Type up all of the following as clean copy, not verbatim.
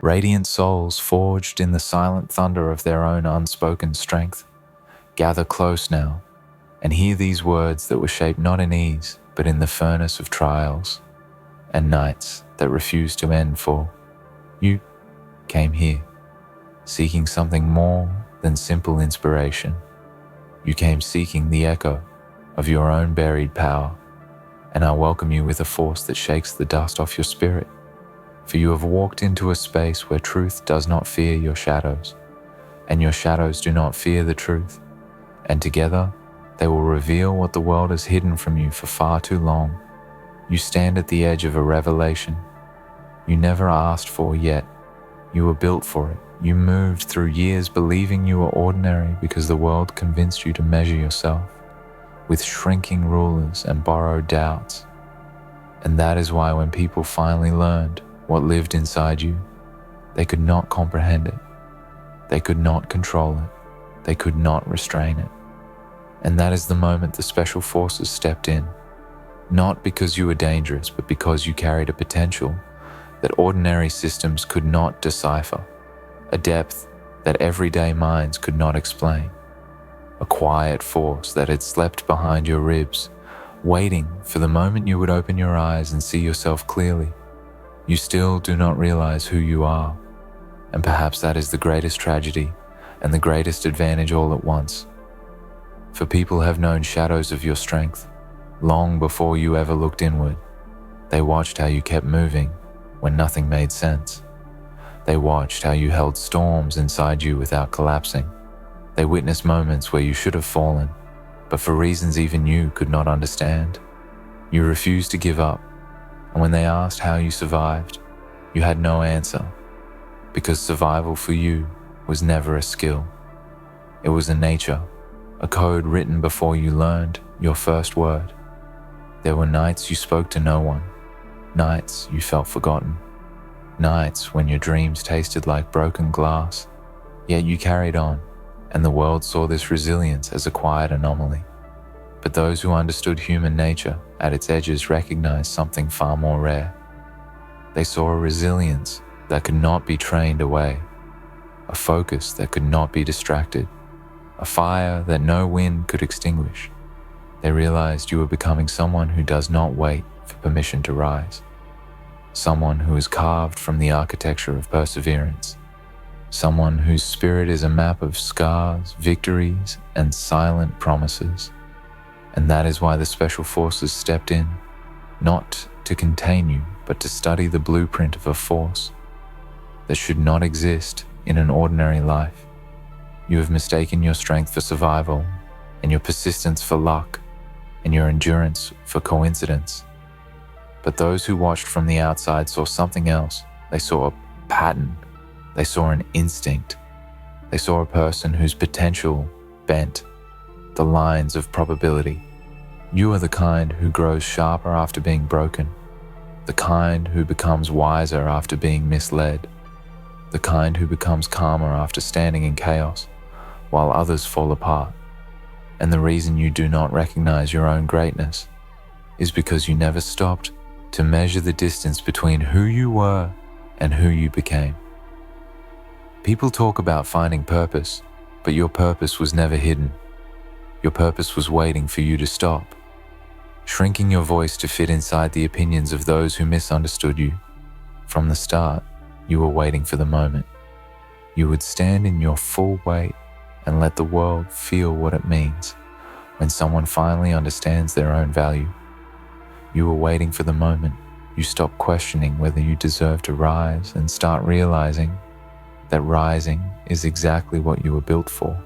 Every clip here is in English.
Radiant souls forged in the silent thunder of their own unspoken strength. Gather close now and hear these words that were shaped not in ease, but in the furnace of trials and nights that refused to end, for you came here, seeking something more than simple inspiration. You came seeking the echo of your own buried power, and I welcome you with a force that shakes the dust off your spirit. For you have walked into a space where truth does not fear your shadows, and your shadows do not fear the truth, and together they will reveal what the world has hidden from you for far too long. You stand at the edge of a revelation you never asked for, yet you were built for it. You moved through years believing you were ordinary because the world convinced you to measure yourself with shrinking rulers and borrowed doubts. And that is why when people finally learned what lived inside you, they could not comprehend it. They could not control it. They could not restrain it. And that is the moment the special forces stepped in, not because you were dangerous, but because you carried a potential that ordinary systems could not decipher, a depth that everyday minds could not explain, a quiet force that had slept behind your ribs, waiting for the moment you would open your eyes and see yourself clearly. You still do not realize who you are, and perhaps that is the greatest tragedy and the greatest advantage all at once. For people have known shadows of your strength long before you ever looked inward. They watched how you kept moving when nothing made sense. They watched how you held storms inside you without collapsing. They witnessed moments where you should have fallen, but for reasons even you could not understand, you refused to give up. And when they asked how you survived, you had no answer, because survival for you was never a skill. It was a nature, a code written before you learned your first word. There were nights you spoke to no one, nights you felt forgotten, nights when your dreams tasted like broken glass, yet you carried on, and the world saw this resilience as a quiet anomaly. But those who understood human nature at its edges recognized something far more rare. They saw a resilience that could not be trained away, a focus that could not be distracted, a fire that no wind could extinguish. They realized you were becoming someone who does not wait for permission to rise, someone who is carved from the architecture of perseverance, someone whose spirit is a map of scars, victories, and silent promises. And that is why the special forces stepped in, not to contain you, but to study the blueprint of a force that should not exist in an ordinary life. You have mistaken your strength for survival, and your persistence for luck, and your endurance for coincidence. But those who watched from the outside saw something else. They saw a pattern. They saw an instinct. They saw a person whose potential bent the lines of probability. You are the kind who grows sharper after being broken, the kind who becomes wiser after being misled, the kind who becomes calmer after standing in chaos while others fall apart. And the reason you do not recognize your own greatness is because you never stopped to measure the distance between who you were and who you became. People talk about finding purpose, but your purpose was never hidden. Your purpose was waiting for you to stop, shrinking your voice to fit inside the opinions of those who misunderstood you. From the start, you were waiting for the moment. You would stand in your full weight and let the world feel what it means when someone finally understands their own value. You were waiting for the moment you stop questioning whether you deserve to rise and start realizing that rising is exactly what you were built for.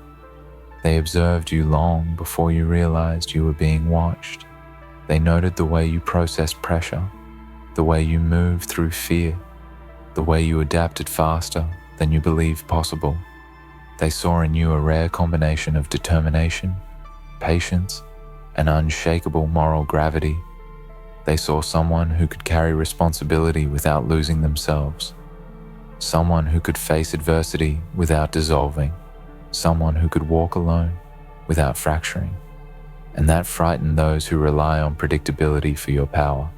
They observed you long before you realized you were being watched. They noted the way you processed pressure, the way you moved through fear, the way you adapted faster than you believed possible. They saw in you a rare combination of determination, patience, and unshakable moral gravity. They saw someone who could carry responsibility without losing themselves, someone who could face adversity without dissolving, someone who could walk alone without fracturing. And that frightened those who rely on predictability for your power,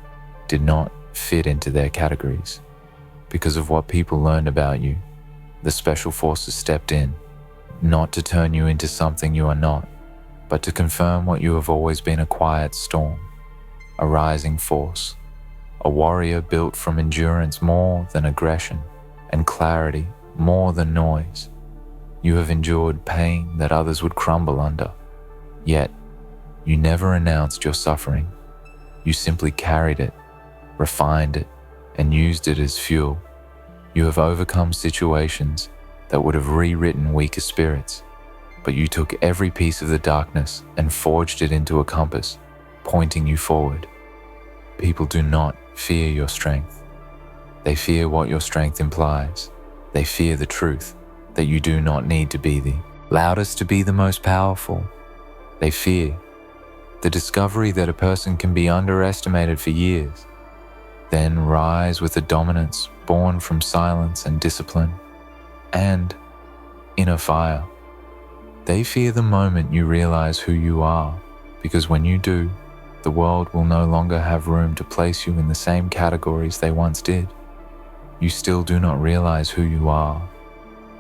did not fit into their categories. because of what people learned about you, the special forces stepped in, not to turn you into something you are not, but to confirm what you have always been: a quiet storm, a rising force, a warrior built from endurance more than aggression, and clarity more than noise. You have endured pain that others would crumble under, yet you never announced your suffering. You simply carried it, refined it, and used it as fuel. You have overcome situations that would have rewritten weaker spirits, but you took every piece of the darkness and forged it into a compass, pointing you forward. People do not fear your strength. They fear what your strength implies. They fear the truth that you do not need to be the loudest to be the most powerful. They fear the discovery that a person can be underestimated for years, then rise with a dominance born from silence and discipline and inner fire. They fear the moment you realize who you are, because when you do, the world will no longer have room to place you in the same categories they once did. You still do not realize who you are.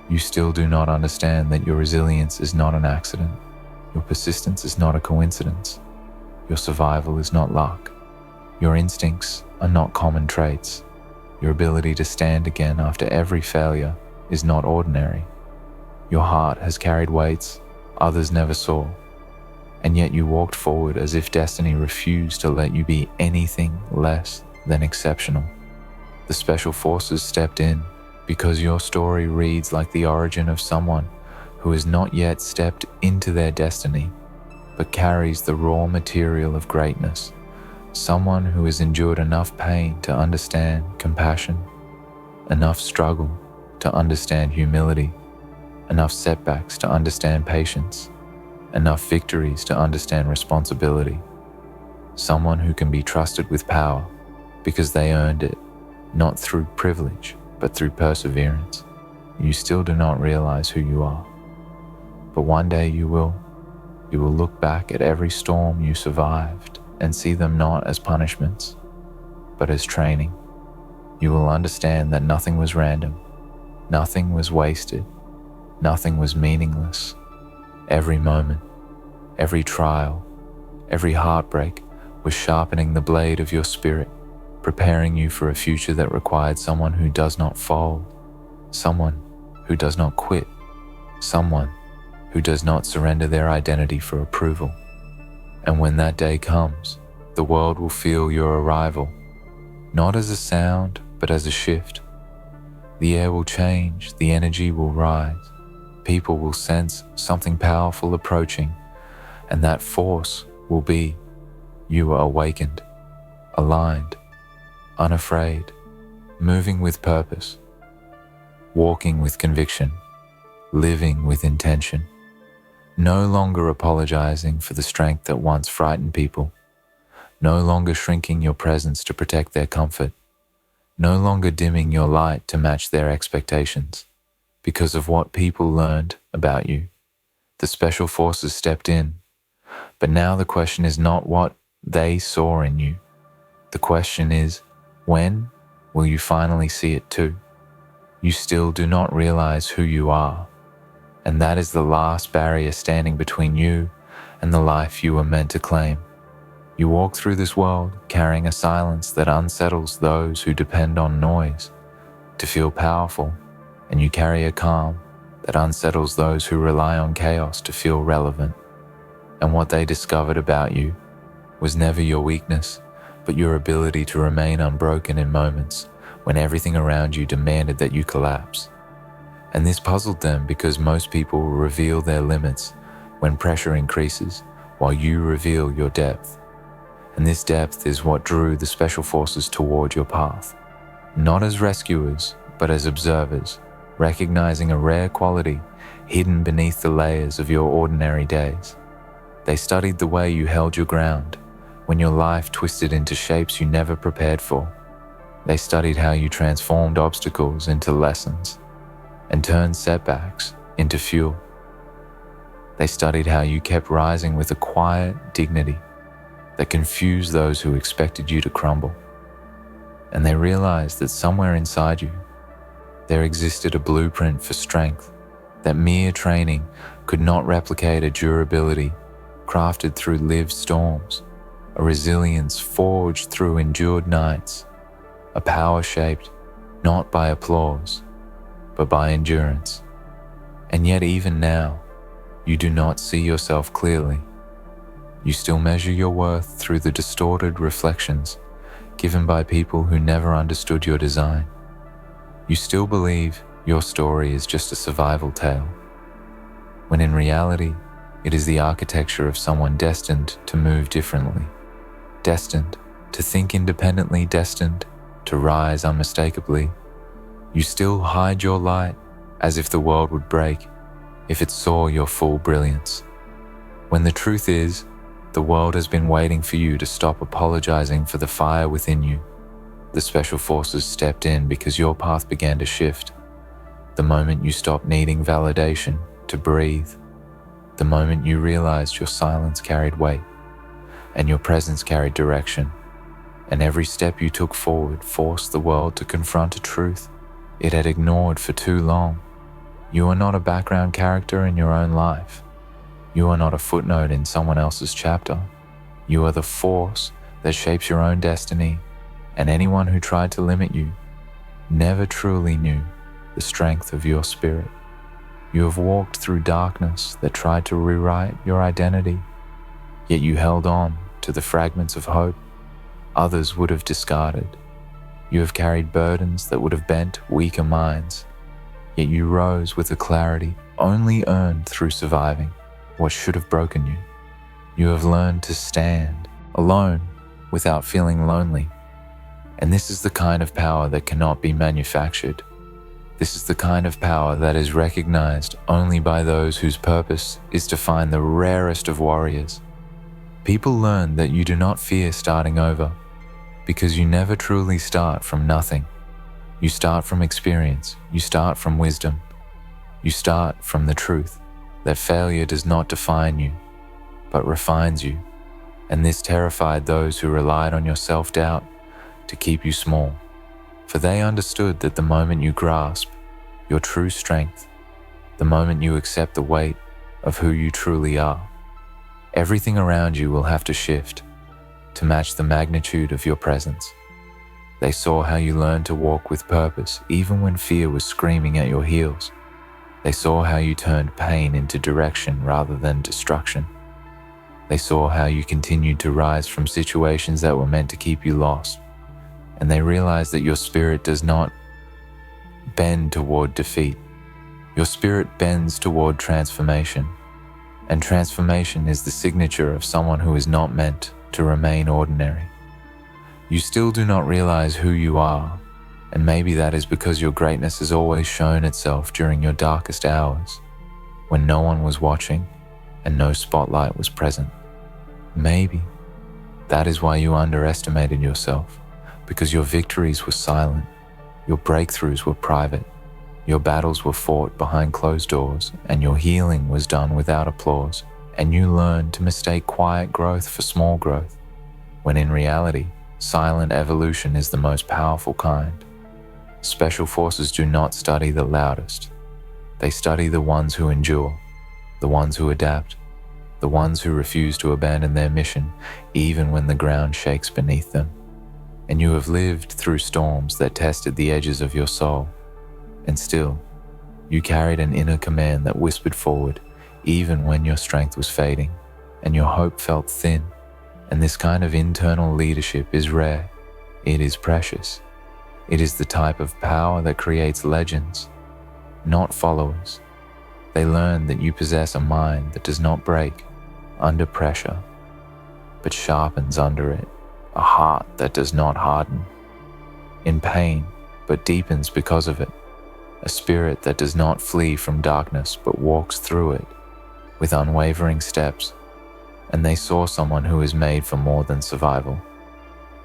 You still do not understand that your resilience is not an accident. Your persistence is not a coincidence. Your survival is not luck. Your instincts are not common traits. Your ability to stand again after every failure is not ordinary. Your heart has carried weights others never saw, and yet you walked forward as if destiny refused to let you be anything less than exceptional. The special forces stepped in because your story reads like the origin of someone who has not yet stepped into their destiny, but carries the raw material of greatness. Someone who has endured enough pain to understand compassion, enough struggle to understand humility, enough setbacks to understand patience, enough victories to understand responsibility. Someone who can be trusted with power because they earned it, not through privilege, but through perseverance. You still do not realize who you are, but one day you will. You will look back at every storm you survived and see them not as punishments, but as training. You will understand that nothing was random, nothing was wasted, nothing was meaningless. Every moment, every trial, every heartbreak was sharpening the blade of your spirit, preparing you for a future that required someone who does not fold, someone who does not quit, someone who does not surrender their identity for approval. And when that day comes, the world will feel your arrival, not as a sound, but as a shift. The air will change, the energy will rise, people will sense something powerful approaching, and that force will be you are awakened, aligned, unafraid, moving with purpose, walking with conviction, living with intention, no longer apologizing for the strength that once frightened people, no longer shrinking your presence to protect their comfort, no longer dimming your light to match their expectations. Because of what people learned about you, the special forces stepped in. But now the question is not what they saw in you. The question is, when will you finally see it too? You still do not realize who you are, and that is the last barrier standing between you and the life you were meant to claim. You walk through this world carrying a silence that unsettles those who depend on noise to feel powerful, and you carry a calm that unsettles those who rely on chaos to feel relevant. And what they discovered about you was never your weakness, but your ability to remain unbroken in moments when everything around you demanded that you collapse. And this puzzled them because most people reveal their limits when pressure increases, while you reveal your depth. And this depth is what drew the special forces toward your path, not as rescuers, but as observers, recognizing a rare quality hidden beneath the layers of your ordinary days. They studied the way you held your ground when your life twisted into shapes you never prepared for. They studied how you transformed obstacles into lessons and turned setbacks into fuel. They studied how you kept rising with a quiet dignity that confused those who expected you to crumble. and they realized that somewhere inside you, there existed a blueprint for strength that mere training could not replicate, a durability crafted through lived storms, a resilience forged through endured nights, a power shaped not by applause, but by endurance. And yet even now, you do not see yourself clearly. You still measure your worth through the distorted reflections given by people who never understood your design. You still believe your story is just a survival tale, when in reality, it is the architecture of someone destined to move differently, destined to think independently, destined to rise unmistakably. You still hide your light as if the world would break if it saw your full brilliance, when the truth is, the world has been waiting for you to stop apologizing for the fire within you. The special forces stepped in because your path began to shift. The moment you stopped needing validation to breathe, the moment you realized your silence carried weight and your presence carried direction, and every step you took forward forced the world to confront a truth it had ignored for too long. You are not a background character in your own life. You are not a footnote in someone else's chapter. You are the force that shapes your own destiny, and anyone who tried to limit you never truly knew the strength of your spirit. You have walked through darkness that tried to rewrite your identity, yet you held on to the fragments of hope others would have discarded. You have carried burdens that would have bent weaker minds, yet you rose with a clarity only earned through surviving what should have broken you. You have learned to stand alone without feeling lonely. And this is the kind of power that cannot be manufactured. This is the kind of power that is recognized only by those whose purpose is to find the rarest of warriors. People learn that you do not fear starting over because you never truly start from nothing. You start from experience. You start from wisdom. You start from the truth that failure does not define you, but refines you. And this terrified those who relied on your self-doubt to keep you small, for they understood that the moment you grasp your true strength, the moment you accept the weight of who you truly are, everything around you will have to shift to match the magnitude of your presence. They saw how you learned to walk with purpose even when fear was screaming at your heels. They saw how you turned pain into direction rather than destruction. They saw how you continued to rise from situations that were meant to keep you lost. And they realized that your spirit does not bend toward defeat. Your spirit bends toward transformation. And transformation is the signature of someone who is not meant to remain ordinary. You still do not realize who you are, and maybe that is because your greatness has always shown itself during your darkest hours, when no one was watching and no spotlight was present. Maybe that is why you underestimated yourself, because your victories were silent, your breakthroughs were private, your battles were fought behind closed doors, and your healing was done without applause, and you learned to mistake quiet growth for small growth, when in reality, silent evolution is the most powerful kind. Special forces do not study the loudest. They study the ones who endure, the ones who adapt, the ones who refuse to abandon their mission even when the ground shakes beneath them. And you have lived through storms that tested the edges of your soul, and still, you carried an inner command that whispered forward even when your strength was fading and your hope felt thin. And this kind of internal leadership is rare. It is precious. It is the type of power that creates legends, not followers. They learn that you possess a mind that does not break under pressure, but sharpens under it, a heart that does not harden in pain, but deepens because of it, a spirit that does not flee from darkness, but walks through it with unwavering steps. And they saw someone who is made for more than survival.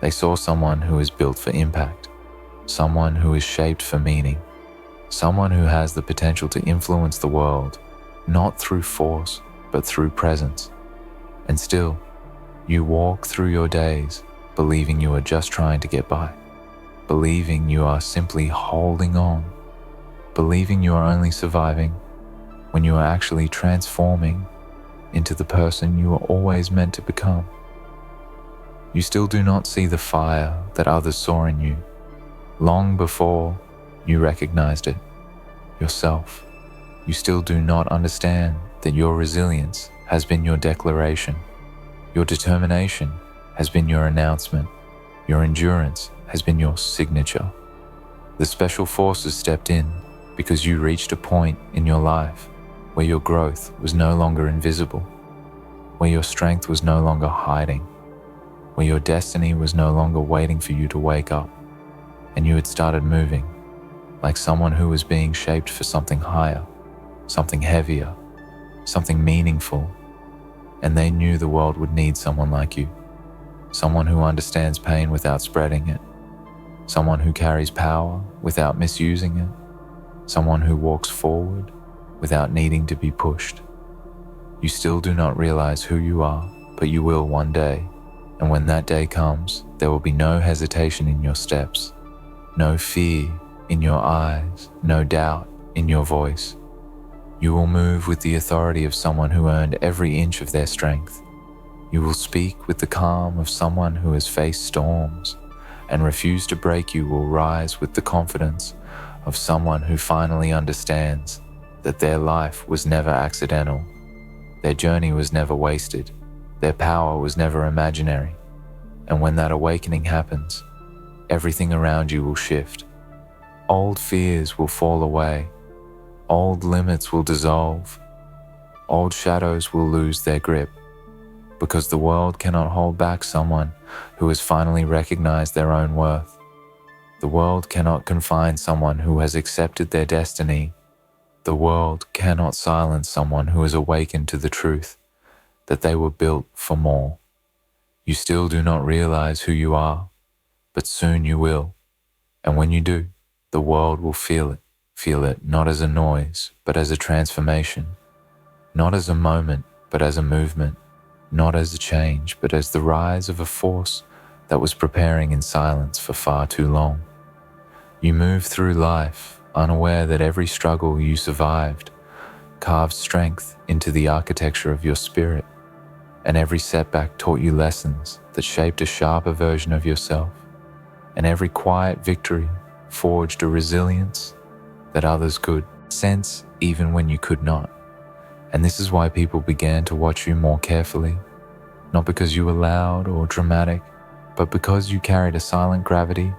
They saw someone who is built for impact, someone who is shaped for meaning, someone who has the potential to influence the world, not through force, but through presence. And still, you walk through your days believing you are just trying to get by. believing you are simply holding on, believing you are only surviving when you are actually transforming into the person you were always meant to become. You still do not see the fire that others saw in you long before you recognized it yourself. You still do not understand that your resilience has been your declaration. Your determination has been your announcement. Your endurance has been your signature. The special forces stepped in because you reached a point in your life where your growth was no longer invisible, where your strength was no longer hiding, where your destiny was no longer waiting for you to wake up, and you had started moving like someone who was being shaped for something higher, something heavier, something meaningful, and they knew the world would need someone like you, someone who understands pain without spreading it, someone who carries power without misusing it, someone who walks forward without needing to be pushed. You still do not realize who you are, but you will one day, and when that day comes, there will be no hesitation in your steps, no fear in your eyes, no doubt in your voice. You will move with the authority of someone who earned every inch of their strength. You will speak with the calm of someone who has faced storms, and refuse to break. You will rise with the confidence of someone who finally understands that their life was never accidental, their journey was never wasted, their power was never imaginary. And when that awakening happens, everything around you will shift. Old fears will fall away. Old limits will dissolve. Old shadows will lose their grip, because the world cannot hold back someone who has finally recognized their own worth. The world cannot confine someone who has accepted their destiny. The world cannot silence someone who has awakened to the truth that they were built for more. You still do not realize who you are, but soon you will. And when you do, the world will feel it not as a noise, but as a transformation, not as a moment, but as a movement, not as a change, but as the rise of a force that was preparing in silence for far too long. You move through life unaware that every struggle you survived carved strength into the architecture of your spirit, and every setback taught you lessons that shaped a sharper version of yourself, and every quiet victory forged a resilience that others could sense even when you could not. And this is why people began to watch you more carefully, not because you were loud or dramatic, but because you carried a silent gravity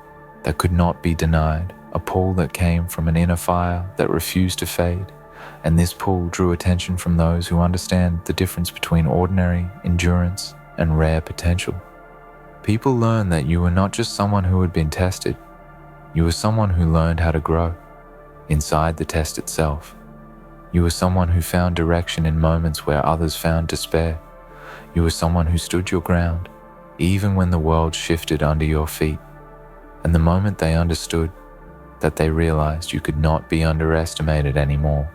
that could not be denied, a pull that came from an inner fire that refused to fade. And this pull drew attention from those who understand the difference between ordinary endurance and rare potential. People learned that you were not just someone who had been tested, you were someone who learned how to grow inside the test itself. You were someone who found direction in moments where others found despair. You were someone who stood your ground, even when the world shifted under your feet. And the moment they understood that, they realized you could not be underestimated anymore.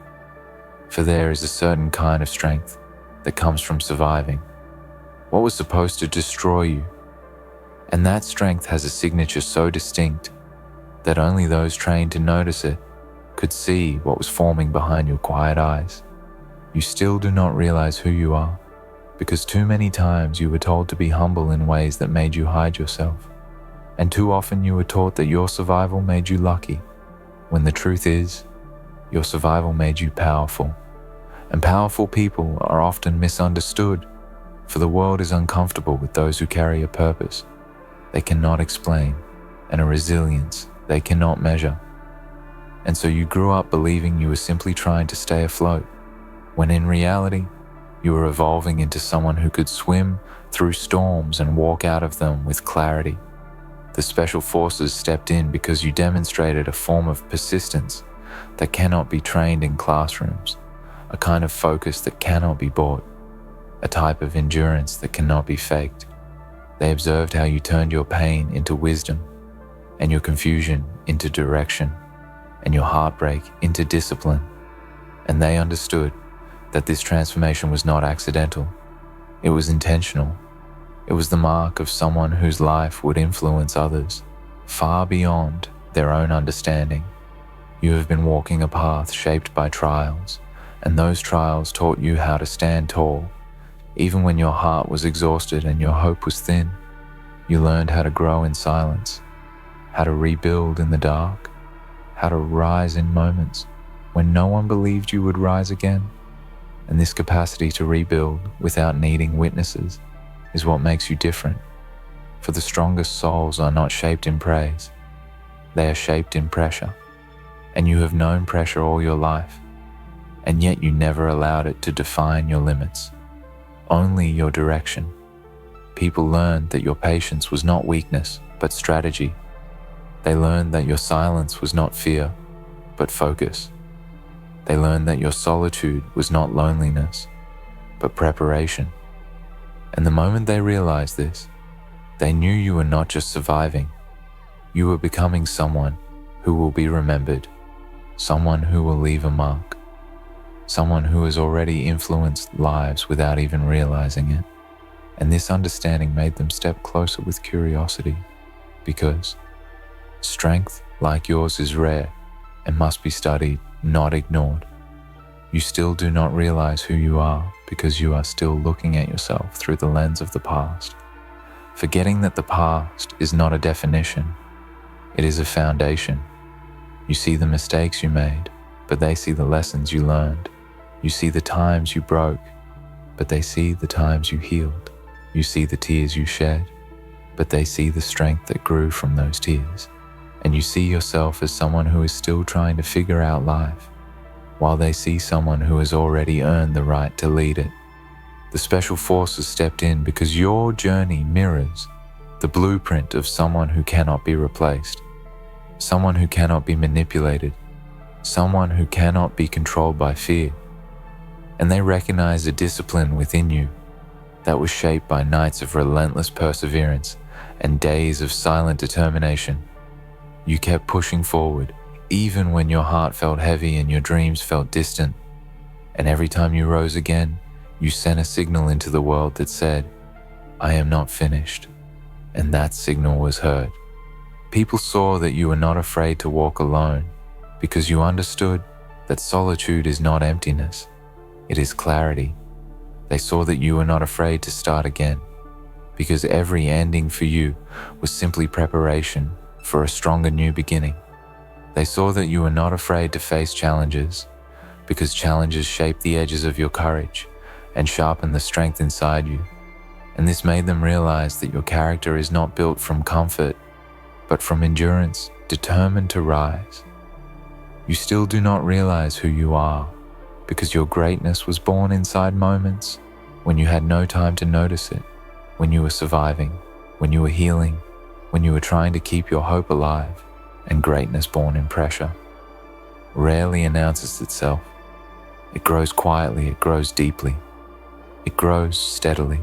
For there is a certain kind of strength that comes from surviving what was supposed to destroy you. And that strength has a signature so distinct that only those trained to notice it could see what was forming behind your quiet eyes. You still do not realize who you are, because too many times you were told to be humble in ways that made you hide yourself. And too often you were taught that your survival made you lucky, when the truth is, your survival made you powerful. And powerful people are often misunderstood, for the world is uncomfortable with those who carry a purpose they cannot explain and a resilience they cannot measure. And so you grew up believing you were simply trying to stay afloat, when in reality, you were evolving into someone who could swim through storms and walk out of them with clarity. The special forces stepped in because you demonstrated a form of persistence that cannot be trained in classrooms, a kind of focus that cannot be bought, a type of endurance that cannot be faked. They observed how you turned your pain into wisdom, and your confusion into direction, and your heartbreak into discipline. And they understood that this transformation was not accidental. It was intentional. It was the mark of someone whose life would influence others far beyond their own understanding. You have been walking a path shaped by trials, and those trials taught you how to stand tall. Even when your heart was exhausted and your hope was thin, you learned how to grow in silence, how to rebuild in the dark, how to rise in moments when no one believed you would rise again. And this capacity to rebuild without needing witnesses is what makes you different. For the strongest souls are not shaped in praise, they are shaped in pressure. And you have known pressure all your life, and yet you never allowed it to define your limits, only your direction. People learned that your patience was not weakness, but strategy. They learned that your silence was not fear, but focus. They learned that your solitude was not loneliness, but preparation. And the moment they realized this, they knew you were not just surviving, you were becoming someone who will be remembered, someone who will leave a mark, someone who has already influenced lives without even realizing it. And this understanding made them step closer with curiosity, because strength like yours is rare and must be studied, not ignored. You still do not realize who you are because you are still looking at yourself through the lens of the past, forgetting that the past is not a definition, it is a foundation. You see the mistakes you made, but they see the lessons you learned. You see the times you broke, but they see the times you healed. You see the tears you shed, but they see the strength that grew from those tears. And you see yourself as someone who is still trying to figure out life, while they see someone who has already earned the right to lead it. The special forces stepped in because your journey mirrors the blueprint of someone who cannot be replaced, someone who cannot be manipulated, someone who cannot be controlled by fear. And they recognize a discipline within you that was shaped by nights of relentless perseverance and days of silent determination. You kept pushing forward, even when your heart felt heavy and your dreams felt distant. And every time you rose again, you sent a signal into the world that said, "I am not finished." And that signal was heard. People saw that you were not afraid to walk alone because you understood that solitude is not emptiness, it is clarity. They saw that you were not afraid to start again because every ending for you was simply preparation for a stronger new beginning. They saw that you were not afraid to face challenges because challenges shape the edges of your courage and sharpen the strength inside you. And this made them realize that your character is not built from comfort, but from endurance, determined to rise. You still do not realize who you are because your greatness was born inside moments when you had no time to notice it, when you were surviving, when you were healing, when you were trying to keep your hope alive. And greatness born in pressure rarely announces itself. It grows quietly, it grows deeply, it grows steadily.